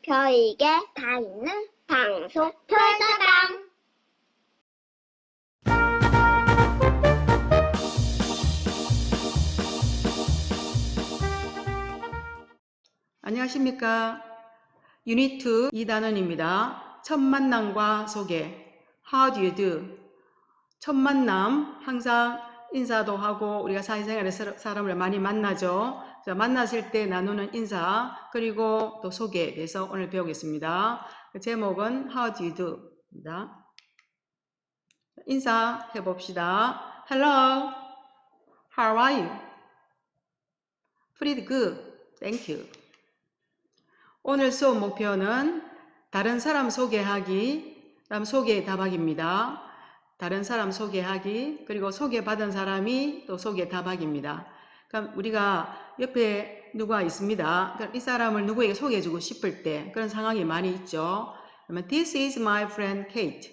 별에게 다 있는 방송 별다방. 안녕하십니까. 유닛 2 이단원입니다. 첫 만남과 소개. How do you do? 첫 만남, 항상 인사도 하고 우리가 사회생활에서 사람을 많이 만나죠. 만났을 때 나누는 인사, 그리고 또 소개에 대해서 오늘 배우겠습니다. 제목은 How do you do? 입니다. 인사해 봅시다. Hello, how are you? Pretty good, thank you. 오늘 수업 목표는 다른 사람 소개하기, 다음 소개 답하기입니다. 다른 사람 소개하기, 그리고 소개받은 사람이 또 소개 답하기입니다. 그럼 우리가 옆에 누가 있습니다. 그럼 이 사람을 누구에게 소개해주고 싶을 때 그런 상황이 많이 있죠. 그러면 This is my friend Kate.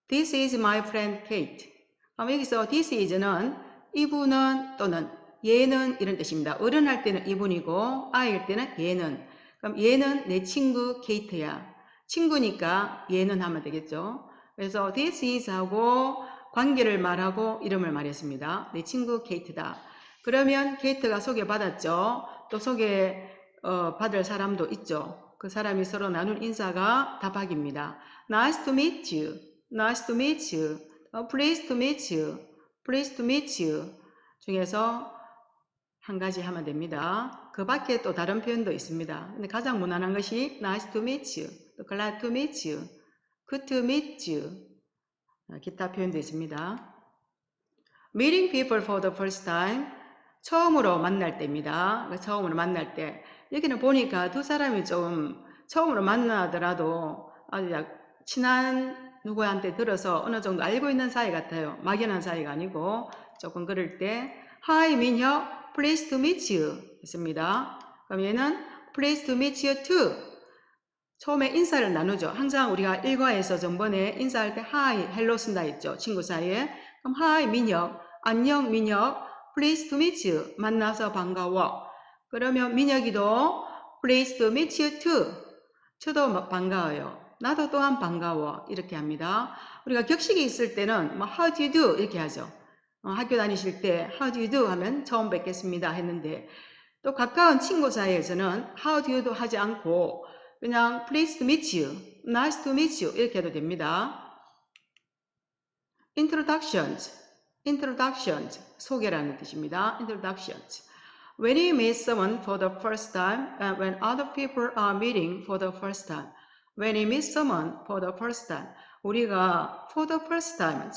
This is my friend Kate. 그럼 여기서 this is는 이분은 또는 얘는 이런 뜻입니다. 어른 할 때는 이분이고 아이일 때는 얘는. 그럼 얘는 내 친구 케이트야. 친구니까 얘는 하면 되겠죠. 그래서 this is 하고 관계를 말하고 이름을 말했습니다. 내 친구 케이트다. 그러면 케이트가 소개받았죠. 또 소개 받을 사람도 있죠. 그 사람이 서로 나눈 인사가 답하기입니다. Nice to meet you. Nice to meet you. Pleased to meet you. Pleased to meet you. 중에서 한 가지 하면 됩니다. 그 밖에 또 다른 표현도 있습니다. 근데 가장 무난한 것이 nice to meet you, 또 glad to meet you, good to meet you, 기타 표현도 있습니다. Meeting people for the first time, 처음으로 만날 때입니다. 처음으로 만날 때. 여기는 보니까 두 사람이 좀 처음으로 만나더라도 아주 친한 누구한테 들어서 어느 정도 알고 있는 사이 같아요. 막연한 사이가 아니고 조금 그럴 때 Hi 민혁, pleased to meet you 했습니다. 그럼 얘는 pleased to meet you too. 처음에 인사를 나누죠. 항상 우리가 일과에서 전번에 인사할 때 Hi, hello 쓴다 했죠. 친구 사이에. 그럼 Hi 민혁, 안녕 민혁, pleased to meet you. 만나서 반가워. 그러면 민혁이도 pleased to meet you too. 저도 반가워요. 나도 또한 반가워. 이렇게 합니다. 우리가 격식이 있을 때는 뭐 how do you do 이렇게 하죠. 학교 다니실 때 how do you do 하면 처음 뵙겠습니다 했는데 또 가까운 친구 사이에서는 how do you do 하지 않고 그냥 pleased to meet you, nice to meet you 이렇게 해도 됩니다. Introductions, introductions 소개라는 뜻입니다. Introductions. When you meet someone for the first time and when other people are meeting for the first time. When you meet someone for the first time. 우리가 for the first time,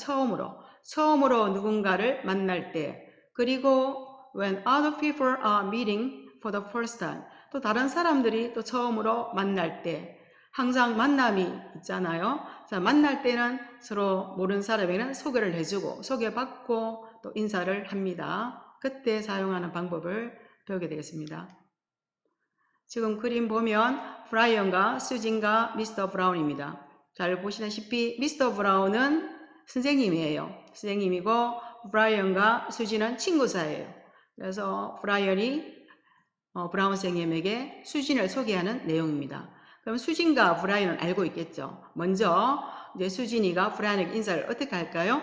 처음으로 누군가를 만날 때, 그리고 when other people are meeting for the first time, 또 다른 사람들이 또 처음으로 만날 때, 항상 만남이 있잖아요. 자, 만날 때는 서로 모르는 사람에게는 소개를 해주고, 소개받고 또 인사를 합니다. 그때 사용하는 방법을 배우게 되겠습니다. 지금 그림 보면 브라이언과 수진과 미스터 브라운입니다. 잘 보시다시피 미스터 브라운은 선생님이에요. 선생님이고 브라이언과 수진은 친구 사이예요. 그래서 브라이언이 브라운 선생님에게 수진을 소개하는 내용입니다. 그럼 수진과 브라이언은 알고 있겠죠. 먼저 이제 수진이가 브라이언에게 인사를 어떻게 할까요?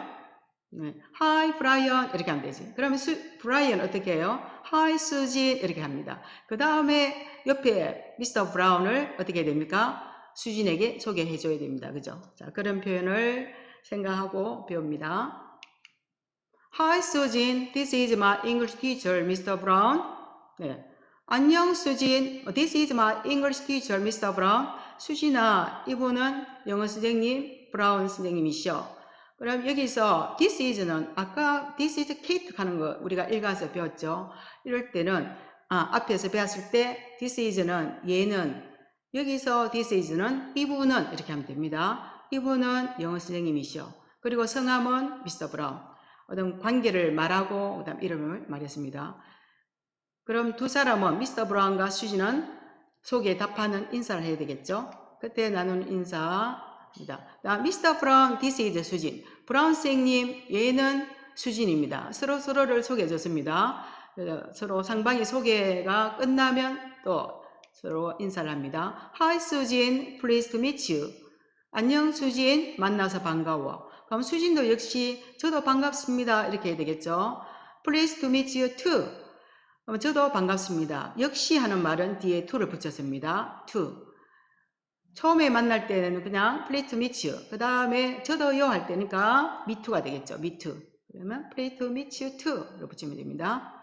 네. Hi 브라이언 이렇게 하면 되지. 그러면 브라이언 어떻게 해요? Hi 수진 이렇게 합니다. 그 다음에 옆에 미스터 브라운을 어떻게 해야 됩니까? 수진에게 소개해 줘야 됩니다. 그죠? 자, 그런 표현을 생각하고 배웁니다. Hi 수진, this is my English teacher, Mr. Brown. 네. 안녕 수진, this is my English teacher, Mr. Brown. 수진아, 이분은 영어 선생님, 브라운 선생님이시오. 그럼 여기서 this is는 아까 this is Kate 하는 거 우리가 일과에서 배웠죠. 이럴 때는 앞에서 배웠을 때 this is는 얘는, 여기서 this is는 이분은 이렇게 하면 됩니다. 이분은 영어 선생님이시오. 그리고 성함은 미스터 브라운. 어떤 관계를 말하고 그다음 이름을 말했습니다. 그럼 두 사람은 미스터 브라운과 수진은 소개에 답하는 인사를 해야 되겠죠. 그때 나눈 인사입니다. 미스터 브라운, this is 수진. 브라운 선생님, 얘는 수진입니다. 서로를 소개해 줬습니다. 서로 상방이 소개가 끝나면 또 서로 인사를 합니다. Hi 수진, pleased to meet you. 안녕 수진, 만나서 반가워. 그럼 수진도 역시 저도 반갑습니다. 이렇게 해야 되겠죠. Pleased to meet you too. 그럼 저도 반갑습니다. 역시 하는 말은 뒤에 to를 붙였습니다. to. 처음에 만날 때는 그냥 pleased to meet you. 그 다음에 저도요 할 때니까 me too가 되겠죠. me too. 그러면 pleased to meet you too. 붙이면 됩니다.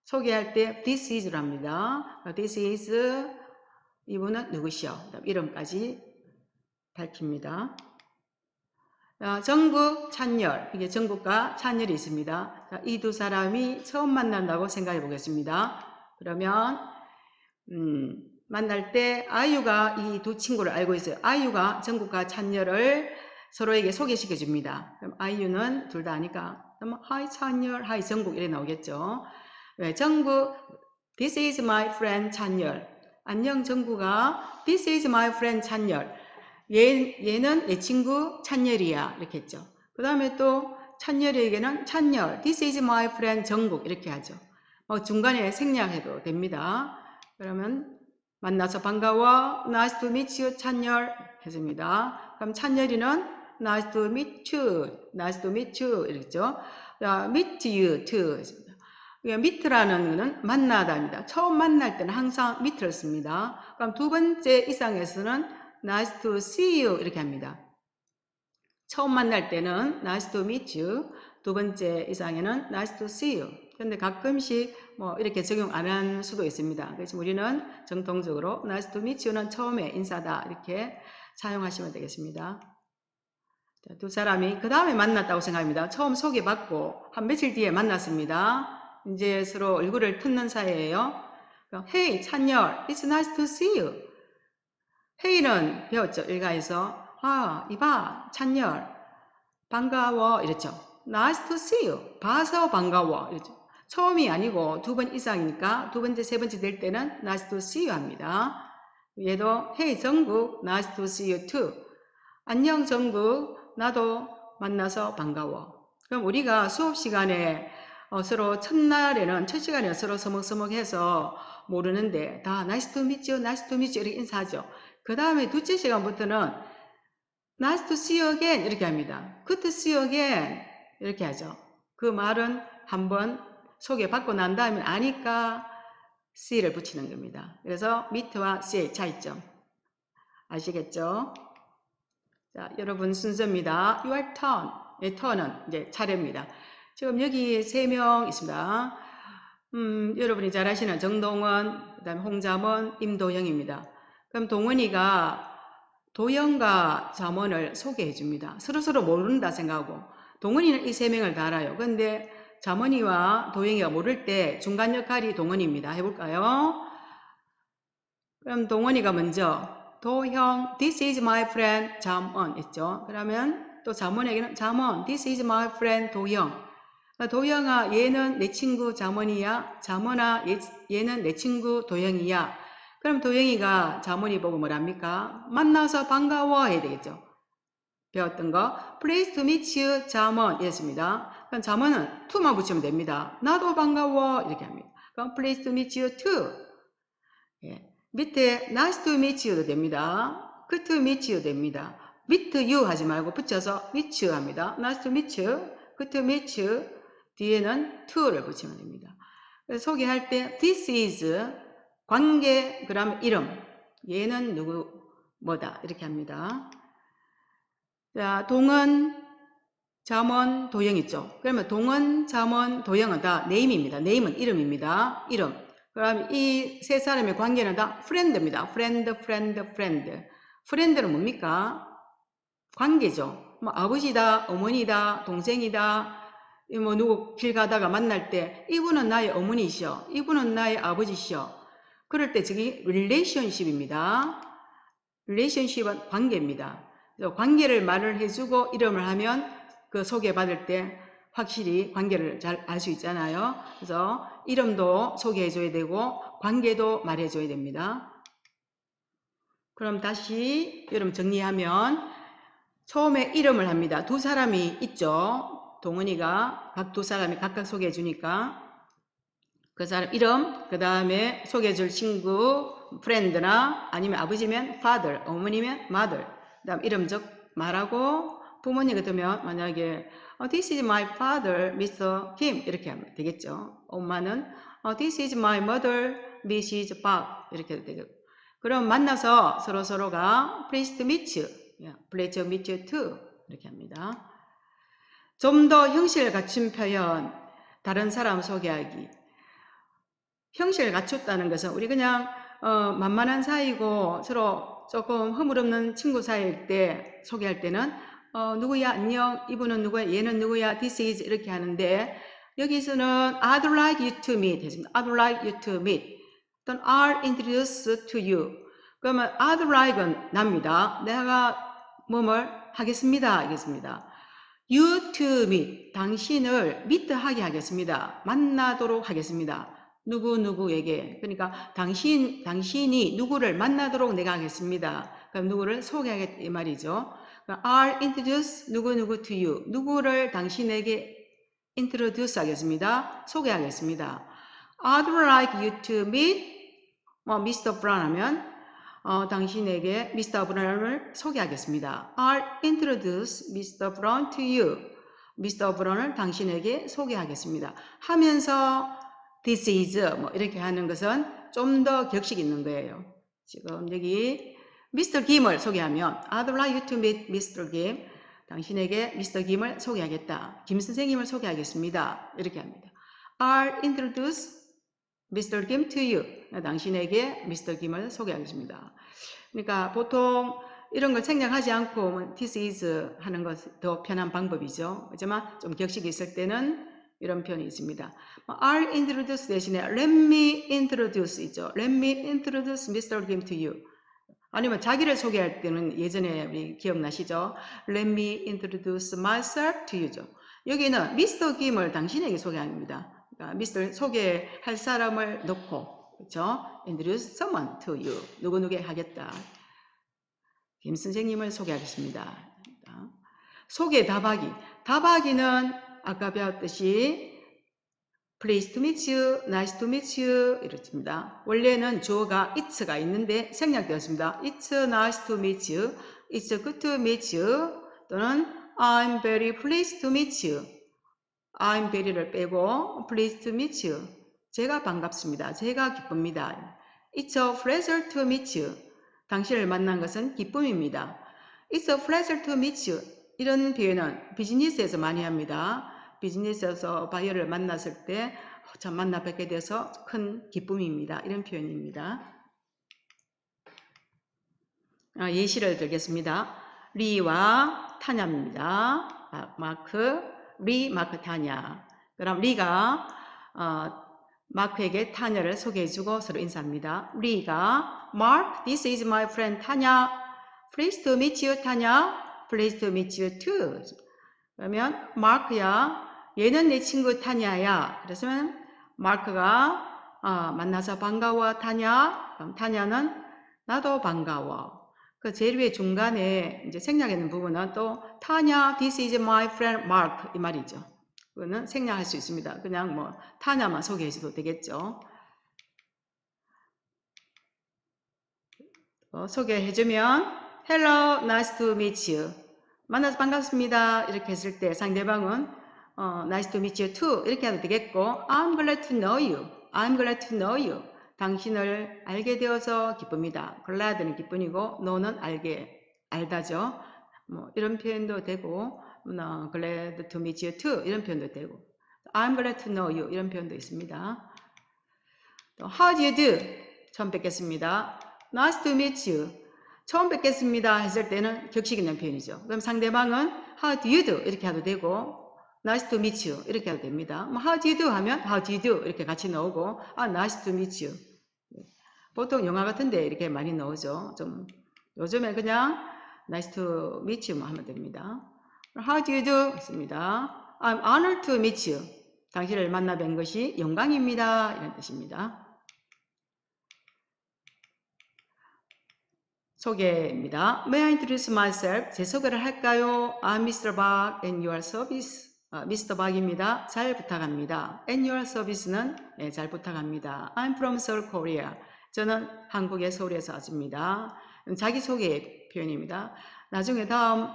소개할 때 this is를 합니다. this is 이분은 누구시오? 이름까지 밝힙니다. 정국, 찬열. 이게 정국과 찬열이 있습니다. 이 두 사람이 처음 만난다고 생각해 보겠습니다. 그러면 만날 때 아이유가 이 두 친구를 알고 있어요. 아이유가 정국과 찬열을 서로에게 소개시켜 줍니다. 그럼 아이유는 둘 다 아니까 하이 찬열, 하이 정국 이렇게 나오겠죠. 정국, this is my friend 찬열. 안녕 정국아, this is my friend 찬열. 얘는 내 친구 찬열이야. 이렇게 했죠. 그 다음에 또 찬열에게는 찬열, this is my friend 정국 이렇게 하죠. 중간에 생략해도 됩니다. 그러면 만나서 반가워, nice to meet you 찬열 했습니다. 그럼 찬열이는 nice to meet you, nice to meet you 이랬죠. meet you too 했습니다. meet라는 것은 만나다입니다. 처음 만날 때는 항상 meet를 씁니다. 그럼 두 번째 이상에서는 nice to see you 이렇게 합니다. 처음 만날 때는 nice to meet you, 두 번째 이상에는 nice to see you. 근데 가끔씩 이렇게 적용 안 할 수도 있습니다. 그래서 우리는 정통적으로 nice to meet you는 처음에 인사다 이렇게 사용하시면 되겠습니다. 두 사람이 그 다음에 만났다고 생각합니다. 처음 소개받고 한 며칠 뒤에 만났습니다. 이제 서로 얼굴을 텄는 사이예요. Hey 찬열, it's nice to see you. Hey는 배웠죠. 일가에서 이봐 찬열 반가워 이랬죠. Nice to see you. 봐서 반가워 이랬죠. 처음이 아니고 두 번 이상이니까 두 번째, 세 번째 될 때는 nice to see you 합니다. 얘도 Hey 정국, nice to see you too. 안녕 정국, 나도 만나서 반가워. 그럼 우리가 수업 시간에 서로 첫날에는 첫 시간에 서로 서먹서먹해서 모르는데 다 nice to meet you, nice to meet you 이렇게 인사하죠. 그 다음에 둘째 시간부터는 nice to see you again 이렇게 합니다. good to see you again 이렇게 하죠. 그 말은 한번 소개받고 난 다음에 아니까 see를 붙이는 겁니다. 그래서 meet와 see의 차이점 아시겠죠? 자, 여러분 순서입니다. Your turn. 의 turn은 이제 차례입니다. 지금 여기 3명 있습니다. 여러분이 잘 아시는 정동원, 그다음에 홍자먼, 임도영입니다. 그럼 동원이가 도영과 잠원을 소개해 줍니다. 서로 모른다 생각하고 동원이는 이 3명을 다 알아요. 그런데 잠원이와 도영이가 모를 때 중간 역할이 동원입니다. 해볼까요? 그럼 동원이가 먼저 도형, this is my friend 잠원 했죠. 그러면 또 잠원에게는 잠원, this is my friend 도영. 도영아, 얘는 내 친구 잠원이야. 잠원아, 얘는 내 친구 도영이야. 그럼 도영이가 잠원이 보고 뭐랍니까? 만나서 반가워 해야 되겠죠. 배웠던 거. Pleased to meet you, 잠원 이랬습니다. 그럼 잠원은 to만 붙이면 됩니다. 나도 반가워 이렇게 합니다. 그럼 pleased to meet you too. 예. 밑에 nice to meet you도 됩니다. good to meet you 됩니다. meet you 하지 말고 붙여서 meet you 합니다. nice to meet you, good to meet you 뒤에는 to를 붙이면 됩니다. 그래서 소개할 때 this is 관계 그다음 이름 얘는 누구 뭐다 이렇게 합니다. 자, 동원, 잠원, 도영 있죠. 그러면 동원, 잠원, 도영은 다 name입니다. name은 이름입니다. 이름. 그럼 이 세 사람의 관계는 다 friend입니다. friend. friend는 뭡니까? 관계죠. 아버지다, 어머니다, 동생이다. 누구 길 가다가 만날 때 이분은 나의 어머니시여, 이분은 나의 아버지시여. 그럴 때 저기 relationship입니다. relationship은 관계입니다. 그래서 관계를 말을 해주고 이름을 하면 그 소개받을 때 확실히 관계를 잘 알 수 있잖아요. 그래서 이름도 소개해줘야 되고 관계도 말해줘야 됩니다. 그럼 다시 여러분 정리하면 처음에 이름을 합니다. 두 사람이 있죠. 동원이가 두 사람이 각각 소개해 주니까 그 사람 이름, 그 다음에 소개해줄 친구, 프렌드나 아니면 아버지면 father, 어머니면 mother. 그 다음 이름 즉 말하고 부모님 같으면 만약에 This is my father, Mr. Kim 이렇게 하면 되겠죠. 엄마는 This is my mother, Mrs. Park 이렇게 해도 되겠고. 그럼 만나서 서로가 Pleased to meet you, Pleased to meet you too 이렇게 합니다. 좀 더 형식을 갖춘 표현, 다른 사람 소개하기. 형식을 갖췄다는 것은 우리 그냥 만만한 사이고 서로 조금 허물없는 친구 사이일 때 소개할 때는 누구야 안녕, 이분은 누구야, 얘는 누구야, this is 이렇게 하는데 여기서는 I'd like you to meet 했습니다. I'd like you to meet 또는 I'll introduce to you. 그러면 I'd like은 납니다. 내가 뭐뭘 하겠습니다 하겠습니다. You to meet, 당신을 meet하게 하겠습니다. 만나도록 하겠습니다. 누구에게. 그러니까 당신이 누구를 만나도록 내가 하겠습니다. 그럼 누구를 소개하겠다 이 말이죠. I'll introduce 누구 to you. 누구를 당신에게 introduce 하겠습니다. 소개하겠습니다. I'd like you to meet Mr. Brown 하면 당신에게 Mr. Brown을 소개하겠습니다. I'll introduce Mr. Brown to you. Mr. Brown을 당신에게 소개하겠습니다. 하면서 This is 이렇게 하는 것은 좀 더 격식 있는 거예요. 지금 여기 Mr. Kim을 소개하면 I'd like you to meet Mr. Kim. 당신에게 Mr. Kim을 소개하겠다. 김 선생님을 소개하겠습니다. 이렇게 합니다. I'll introduce Mr. Kim to you. 당신에게 Mr. Kim을 소개하겠습니다. 그러니까 보통 이런 걸 생략하지 않고 this is 하는 것이 더 편한 방법이죠. 하지만 좀 격식이 있을 때는 이런 표현이 있습니다. I'll introduce 대신에 let me introduce 있죠. Let me introduce Mr. Kim to you. 아니면 자기를 소개할 때는 예전에 우리 기억나시죠? Let me introduce myself to you죠. 여기는 Mr. Kim을 당신에게 소개합니다. 그러니까 Mr. 소개할 사람을 넣고 그렇죠? Introduce someone to you. 누구에게 하겠다. 김 선생님을 소개하겠습니다. 소개 답하기. 답하기는 아까 배웠듯이 Pleased to meet you, nice to meet you 이렇습니다. 원래는 주어가 it's가 있는데 생략되었습니다. It's nice to meet you, it's good to meet you 또는 I'm very pleased to meet you. I'm very를 빼고 pleased to meet you. 제가 반갑습니다. 제가 기쁩니다. It's a pleasure to meet you. 당신을 만난 것은 기쁨입니다. It's a pleasure to meet you. 이런 표현은 비즈니스에서 많이 합니다. 비즈니스에서 바이어를 만났을 때 참 만나 뵙게 돼서 큰 기쁨입니다. 이런 표현입니다. 예시를 들겠습니다. 리와 타냐입니다. 마크, 리, 마크, 타냐. 그럼 리가 마크에게 타냐를 소개해주고 서로 인사합니다. 리가 Mark, this is my friend 타냐. Pleased to meet you, 타냐. Pleased to meet you too. 그러면 마크야, 얘는 내 친구 타냐야. 그래서 마크가 만나서 반가워 타냐. 그럼 타냐는 나도 반가워. 그 제일 위에 중간에 이제 생략하는 부분은 또 타냐, this is my friend Mark 이 말이죠. 그거는 생략할 수 있습니다. 그냥 뭐 타냐만 소개해줘도 되겠죠. 소개해주면 Hello, nice to meet you. 만나서 반갑습니다. 이렇게 했을 때 상대방은 Nice to meet you too. 이렇게 해도 되겠고 I'm glad to know you. I'm glad to know you. 당신을 알게 되어서 기쁩니다. glad는 기쁨이고 know는 알다죠. 뭐 이런 표현도 되고 glad to meet you too. 이런 표현도 되고 I'm glad to know you. 이런 표현도 있습니다. 또 How do you do? 처음 뵙겠습니다. Nice to meet you. 처음 뵙겠습니다 했을 때는 격식 있는 표현이죠. 그럼 상대방은 How do you do? 이렇게 해도 되고 Nice to meet you 이렇게 해도 됩니다. 뭐 How do you do? 하면 How do you do? 이렇게 같이 나오고 Nice to meet you. 보통 영화 같은데 이렇게 많이 나오죠. 좀 요즘에 그냥 Nice to meet you 하면 됩니다. How do you do? 했습니다. I'm honored to meet you. 당신을 만나 뵌 것이 영광입니다. 이런 뜻입니다. 소개입니다. May I introduce myself? 제 소개를 할까요? I'm Mr. Park and your service. 미스터 박입니다. 잘 부탁합니다. And your service는 잘 부탁합니다. I'm from Seoul, Korea. 저는 한국의 서울에서 왔습니다. 자기소개 표현입니다. 나중에 다음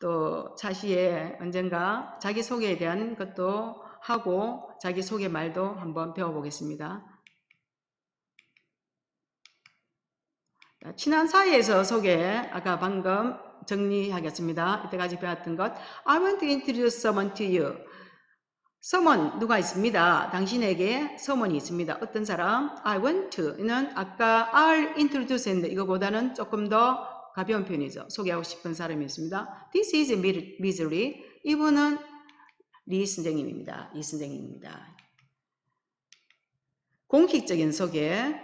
또 차시에 언젠가 자기소개에 대한 것도 하고 자기소개 말도 한번 배워보겠습니다. 친한 사이에서 소개, 아까 방금 정리하겠습니다. 이때까지 배웠던 것. I want to introduce someone to you. someone, 누가 있습니다. 당신에게 someone이 있습니다. 어떤 사람? I want to는 아까 I'll introduce 했는데 이거보다는 조금 더 가벼운 표현이죠. 소개하고 싶은 사람이 있습니다. This is Misery. 이분은 리 선생님입니다. 이 선생님입니다. 공식적인 소개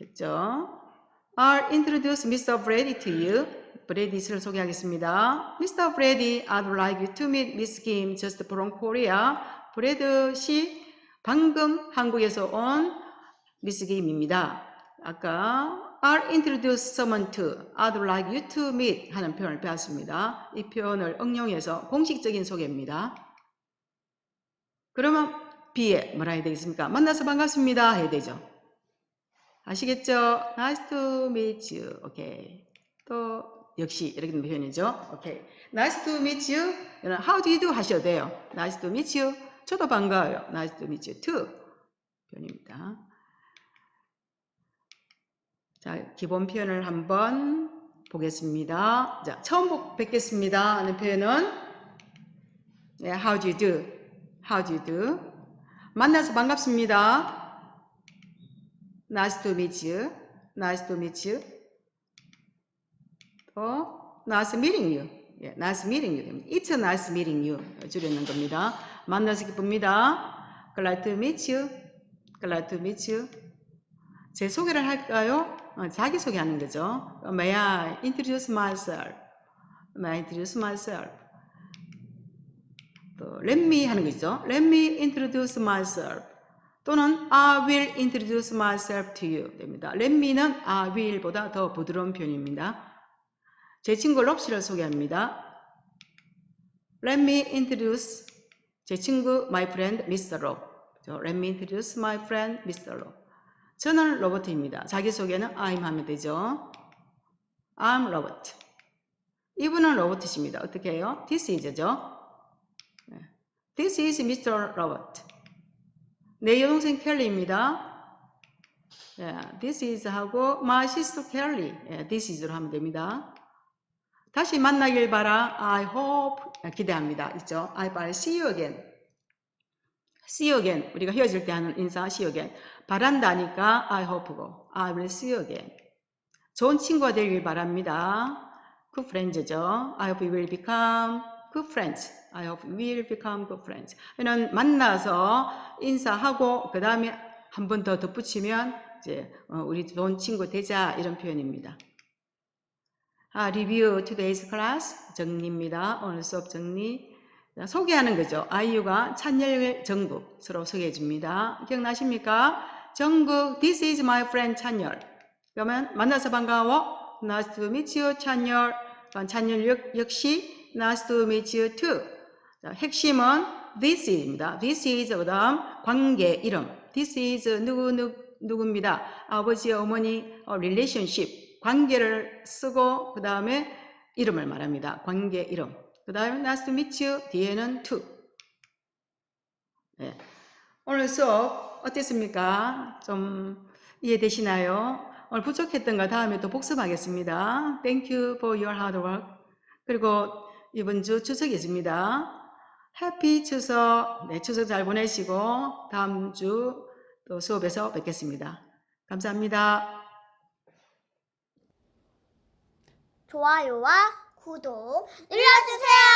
했죠. I'll introduce Mr. Brady to you. 브래디 씨를 소개하겠습니다. Mr. Brady, I'd like you to meet Miss Kim just from Korea. 브래드 씨, 방금 한국에서 온 미스 김입니다. 아까 I'll introduce someone to, I'd like you to meet 하는 표현을 배웠습니다. 이 표현을 응용해서 공식적인 소개입니다. 그러면 B에 뭐라 해야 되겠습니까? 만나서 반갑습니다 해야 되죠. 아시겠죠? Nice to meet you. 오케이. 또 역시 이렇게 된 표현이죠. 오케이. Nice to meet you. How do you do 하셔도 돼요. Nice to meet you. 저도 반가워요. Nice to meet you too. 표현입니다. 자, 기본 표현을 한번 보겠습니다. 자, 처음 뵙겠습니다 하는 표현은 How do you do? How do you do? 만나서 반갑습니다. Nice to meet you. Nice to meet you. 또 nice meeting you. 예, nice meeting you. It's a nice meeting you. 줄여놓는 겁니다. 만나서 기쁩니다. Glad to meet you. Glad to meet you. 제 소개를 할까요? 자기소개하는 거죠. May I introduce myself? May I introduce myself? 또 let me 하는 거 있죠. Let me introduce myself. 또는 I will introduce myself to you 됩니다. Let me는 I will보다 더 부드러운 표현입니다. 제 친구 롭씨를 소개합니다. Let me introduce 제 친구 my friend Mr. Rob. Let me introduce my friend Mr. Rob. 저는 로버트입니다. 자기소개는 I'm 하면 되죠. I'm Robert. 이분은 로버트십니다. 어떻게 해요? This is죠. This is Mr. Robert. 내 여동생 켈리입니다. This is 하고 my sister Kelly. This is로 하면 됩니다. 다시 만나길 바라. I hope 기대합니다. 있죠? I will see you again. See you again. 우리가 헤어질 때 하는 인사 see you again. 바란다니까 I hope고 I will see you again. 좋은 친구가 되길 바랍니다. Good friends죠. I hope we will become good friends. I hope we will become good friends. 이는 만나서 인사하고 그 다음에 한 번 더 덧붙이면 이제 우리 좋은 친구 되자 이런 표현입니다. 리뷰 today's class 정리입니다. 오늘 수업 정리. 소개하는 거죠. 아이유가 찬열 정국 서로 소개해 줍니다. 기억나십니까? 정국, this is my friend 찬열. 그러면 만나서 반가워. Nice to meet you, 찬열. 찬열 역시 nice to meet you too. 자, 핵심은 this is입니다. This is 그 다음 관계 이름. This is 누구입니다. 아버지, 어머니, relationship. 관계를 쓰고 그 다음에 이름을 말합니다. 관계 이름. 그 다음에 nice to meet you 뒤에는 to. 네. 오늘 수업 어땠습니까? 좀 이해되시나요? 오늘 부족했던 거 다음에 또 복습하겠습니다. Thank you for your hard work. 그리고 이번 주 추석이 있습니다. 해피 추석. 네, 추석 잘 보내시고 다음 주 또 수업에서 뵙겠습니다. 감사합니다. 좋아요와 구독 눌러주세요.